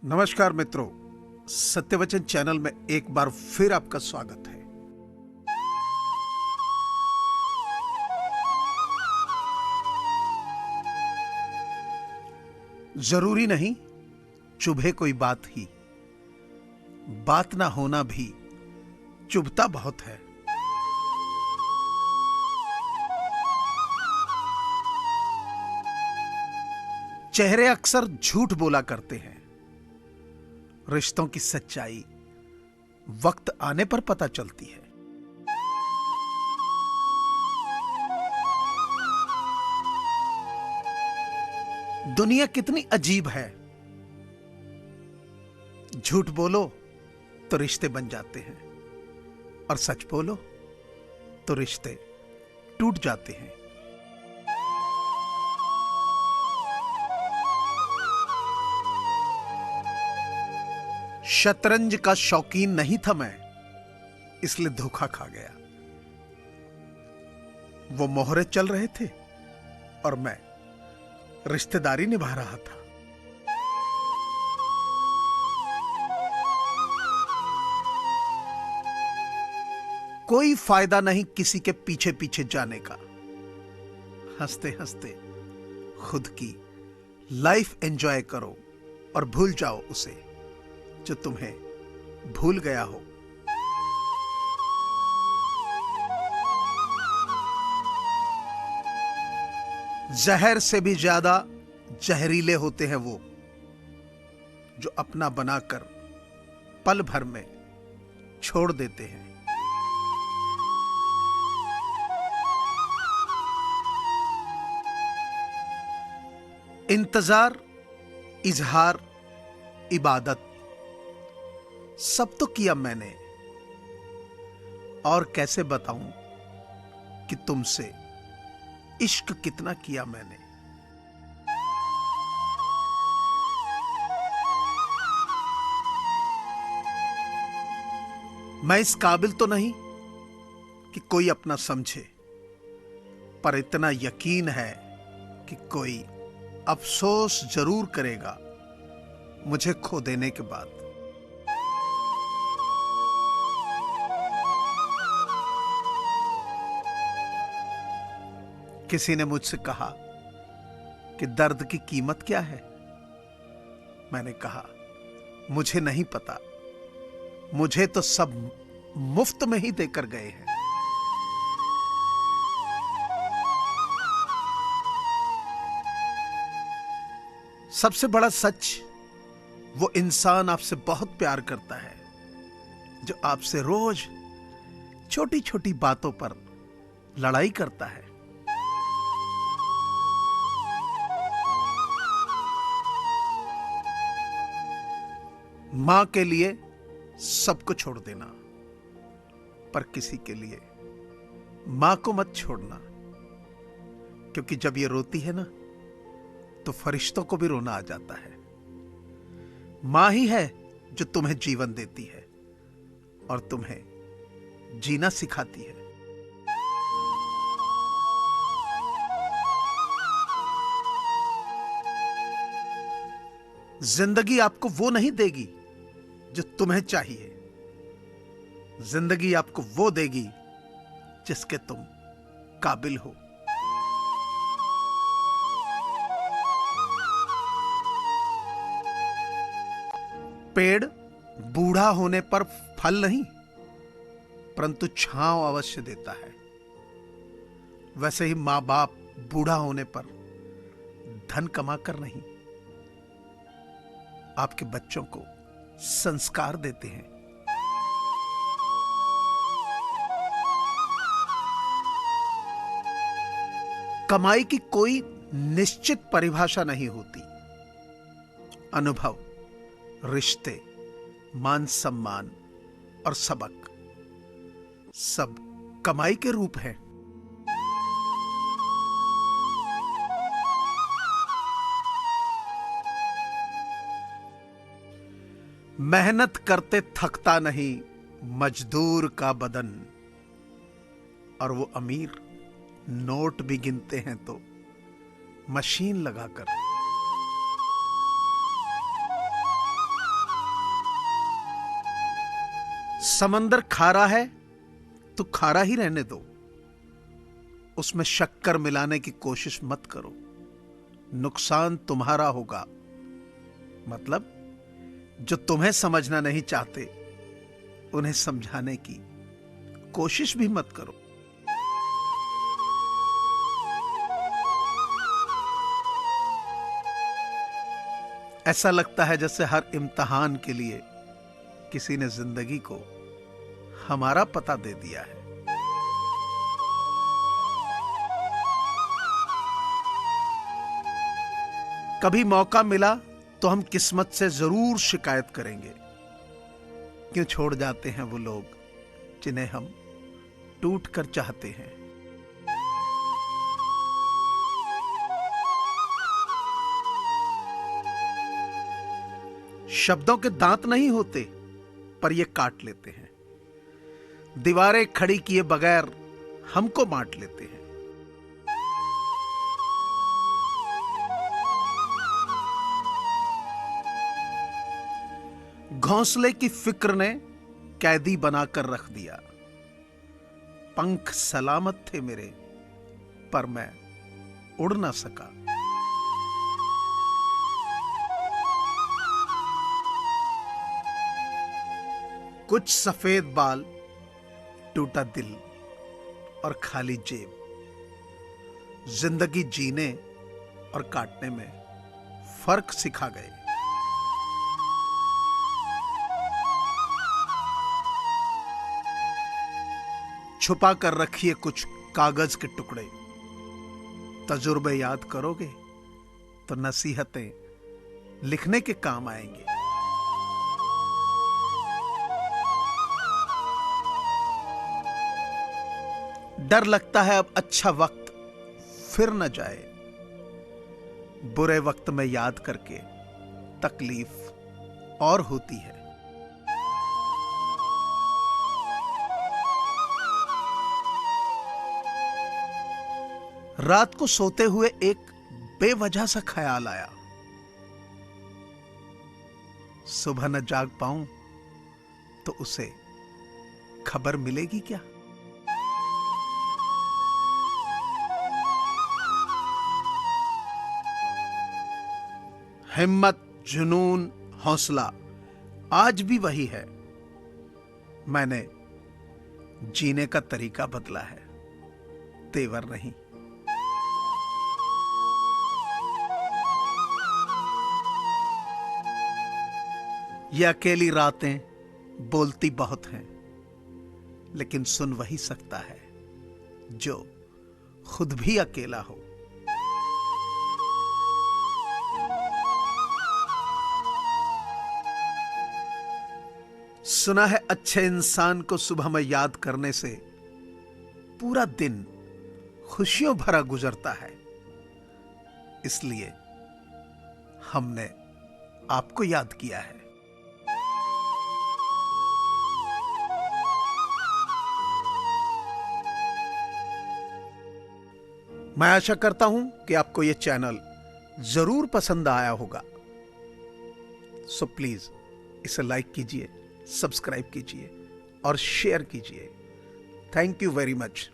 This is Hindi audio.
नमस्कार मित्रों, सत्यवचन चैनल में एक बार फिर आपका स्वागत है। जरूरी नहीं चुभे कोई बात ही, बात ना होना भी चुभता बहुत है। चेहरे अक्सर झूठ बोला करते हैं, रिश्तों की सच्चाई वक्त आने पर पता चलती है। दुनिया कितनी अजीब है, झूठ बोलो तो रिश्ते बन जाते हैं और सच बोलो तो रिश्ते टूट जाते हैं। शतरंज का शौकीन नहीं था मैं, इसलिए धोखा खा गया। वो मोहरे चल रहे थे और मैं रिश्तेदारी निभा रहा था। कोई फायदा नहीं किसी के पीछे पीछे जाने का। हंसते हंसते खुद की लाइफ एंजॉय करो और भूल जाओ उसे जो तुम्हें भूल गया हो। जहर से भी ज्यादा जहरीले होते हैं वो जो अपना बनाकर पल भर में छोड़ देते हैं। इंतजार, इजहार, इबादत सब तो किया मैंने, और कैसे बताऊं कि तुमसे इश्क कितना किया मैंने। मैं इस काबिल तो नहीं कि कोई अपना समझे, पर इतना यकीन है कि कोई अफसोस जरूर करेगा मुझे खो देने के बाद। किसी ने मुझसे कहा कि दर्द की कीमत क्या है। मैंने कहा मुझे नहीं पता, मुझे तो सब मुफ्त में ही देकर गए हैं। सबसे बड़ा सच, वो इंसान आपसे बहुत प्यार करता है जो आपसे रोज छोटी छोटी बातों पर लड़ाई करता है। मां के लिए सबको छोड़ देना, पर किसी के लिए मां को मत छोड़ना, क्योंकि जब ये रोती है ना तो फरिश्तों को भी रोना आ जाता है। मां ही है जो तुम्हें जीवन देती है और तुम्हें जीना सिखाती है। जिंदगी आपको वो नहीं देगी जो तुम्हें चाहिए, जिंदगी आपको वो देगी जिसके तुम काबिल हो। पेड़ बूढ़ा होने पर फल नहीं, परंतु छांव अवश्य देता है। वैसे ही मां बाप बूढ़ा होने पर धन कमाकर नहीं, आपके बच्चों को संस्कार देते हैं। कमाई की कोई निश्चित परिभाषा नहीं होती। अनुभव, रिश्ते, मान सम्मान और सबक सब कमाई के रूप हैं। मेहनत करते थकता नहीं मजदूर का बदन, और वो अमीर नोट भी गिनते हैं तो मशीन लगाकर। समंदर खारा है तो खारा ही रहने दो, उसमें शक्कर मिलाने की कोशिश मत करो, नुकसान तुम्हारा होगा। मतलब जो तुम्हें समझना नहीं चाहते उन्हें समझाने की कोशिश भी मत करो। ऐसा लगता है जैसे हर इम्तिहान के लिए किसी ने जिंदगी को हमारा पता दे दिया है। कभी मौका मिला तो हम किस्मत से जरूर शिकायत करेंगे, क्यों छोड़ जाते हैं वो लोग जिन्हें हम टूट कर चाहते हैं। शब्दों के दांत नहीं होते, पर ये काट लेते हैं। दीवारें खड़ी किए बगैर हमको बांट लेते हैं। घोंसले की फिक्र ने कैदी बनाकर रख दिया। पंख सलामत थे मेरे, पर मैं उड़ ना सका। कुछ सफेद बाल, टूटा दिल और खाली जेब, जिंदगी जीने और काटने में फर्क सिखा गए। छुपा कर रखिए कुछ कागज के टुकड़े, तजुर्बे याद करोगे तो नसीहतें लिखने के काम आएंगे। डर लगता है अब अच्छा वक्त फिर न जाए, बुरे वक्त में याद करके तकलीफ और होती है। रात को सोते हुए एक बेवजह सा ख्याल आया, सुबह न जाग पाऊं तो उसे खबर मिलेगी क्या। हिम्मत, जुनून, हौसला आज भी वही है। मैंने जीने का तरीका बदला है, तेवर नहीं। ये अकेली रातें बोलती बहुत हैं, लेकिन सुन वही सकता है जो खुद भी अकेला हो। सुना है अच्छे इंसान को सुबह में याद करने से पूरा दिन खुशियों भरा गुजरता है। इसलिए हमने आपको याद किया है। मैं आशा करता हूं कि आपको यह चैनल जरूर पसंद आया होगा। सो प्लीज इसे लाइक कीजिए, सब्सक्राइब कीजिए और शेयर कीजिए। Thank you very much.